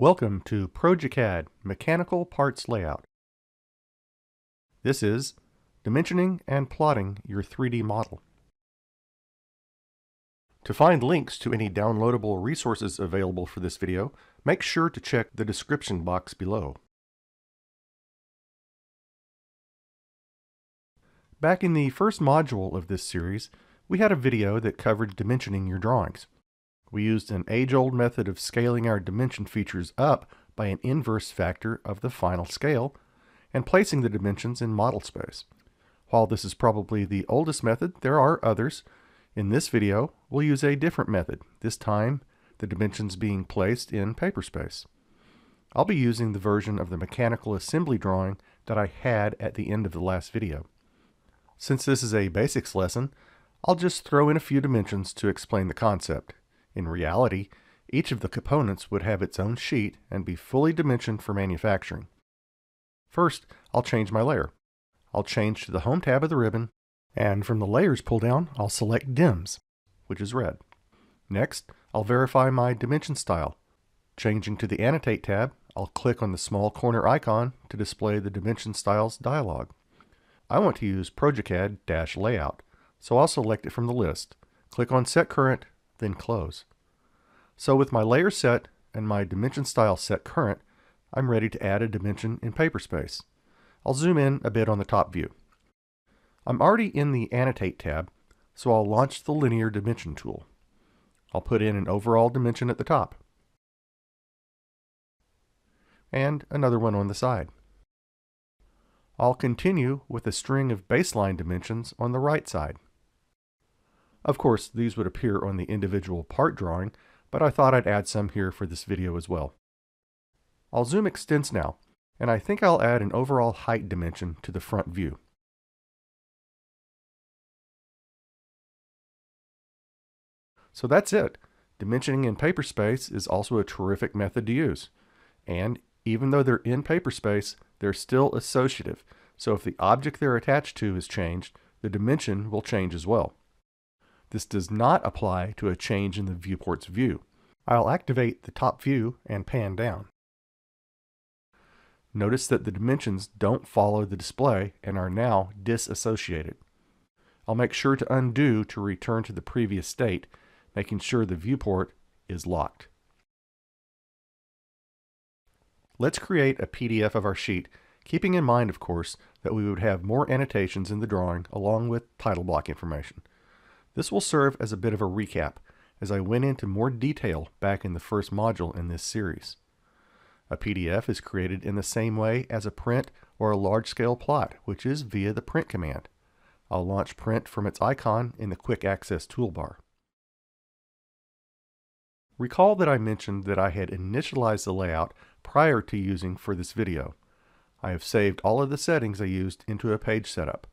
Welcome to progeCAD Mechanical Parts Layout. This is dimensioning and plotting your 3D model. To find links to any downloadable resources available for this video, make sure to check the description box below. Back in the first module of this series, we had a video that covered dimensioning your drawings. We used an age-old method of scaling our dimension features up by an inverse factor of the final scale and placing the dimensions in model space. While this is probably the oldest method, there are others. In this video, we'll use a different method, this time the dimensions being placed in paper space. I'll be using the version of the mechanical assembly drawing that I had at the end of the last video. Since this is a basics lesson, I'll just throw in a few dimensions to explain the concept. In reality, each of the components would have its own sheet and be fully dimensioned for manufacturing. First, I'll change my layer. I'll change to the Home tab of the ribbon, and from the Layers pull-down, I'll select Dims, which is red. Next, I'll verify my dimension style. Changing to the Annotate tab, I'll click on the small corner icon to display the Dimension Styles dialog. I want to use progeCAD-Layout, so I'll select it from the list. Click on Set Current, then Close. So with my layer set and my dimension style set current, I'm ready to add a dimension in paper space. I'll zoom in a bit on the top view. I'm already in the Annotate tab, so I'll launch the Linear Dimension tool. I'll put in an overall dimension at the top, and another one on the side. I'll continue with a string of baseline dimensions on the right side. Of course, these would appear on the individual part drawing, but I thought I'd add some here for this video as well. I'll zoom extents now, and I think I'll add an overall height dimension to the front view. So that's it. Dimensioning in paper space is also a terrific method to use. And even though they're in paper space, they're still associative. So if the object they're attached to is changed, the dimension will change as well. This does not apply to a change in the viewport's view. I'll activate the top view and pan down. Notice that the dimensions don't follow the display and are now disassociated. I'll make sure to undo to return to the previous state, making sure the viewport is locked. Let's create a PDF of our sheet, keeping in mind, of course, that we would have more annotations in the drawing along with title block information. This will serve as a bit of a recap, as I went into more detail back in the first module in this series. A PDF is created in the same way as a print or a large-scale plot, which is via the print command. I'll launch print from its icon in the quick access toolbar. Recall that I mentioned that I had initialized the layout prior to using for this video. I have saved all of the settings I used into a page setup.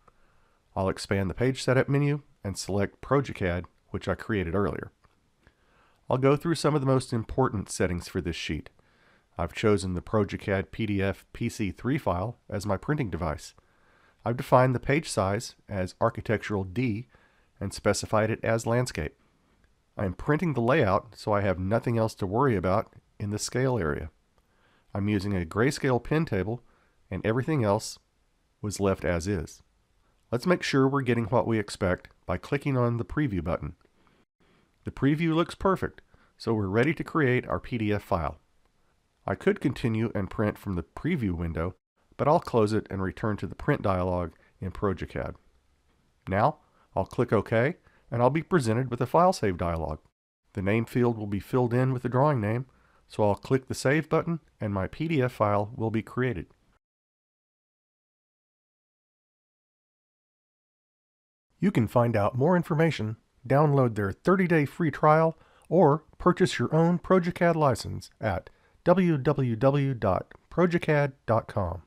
I'll expand the page setup menu and select progeCAD, which I created earlier. I'll go through some of the most important settings for this sheet. I've chosen the progeCAD PDF PC3 file as my printing device. I've defined the page size as architectural D and specified it as landscape. I'm printing the layout so I have nothing else to worry about in the scale area. I'm using a grayscale pen table and everything else was left as is. Let's make sure we're getting what we expect by clicking on the Preview button. The preview looks perfect, so we're ready to create our PDF file. I could continue and print from the Preview window, but I'll close it and return to the Print dialog in progeCAD. Now, I'll click OK, and I'll be presented with a File Save dialog. The name field will be filled in with the drawing name, so I'll click the Save button and my PDF file will be created. You can find out more information, download their 30-day free trial, or purchase your own progeCAD license at www.progecad.com.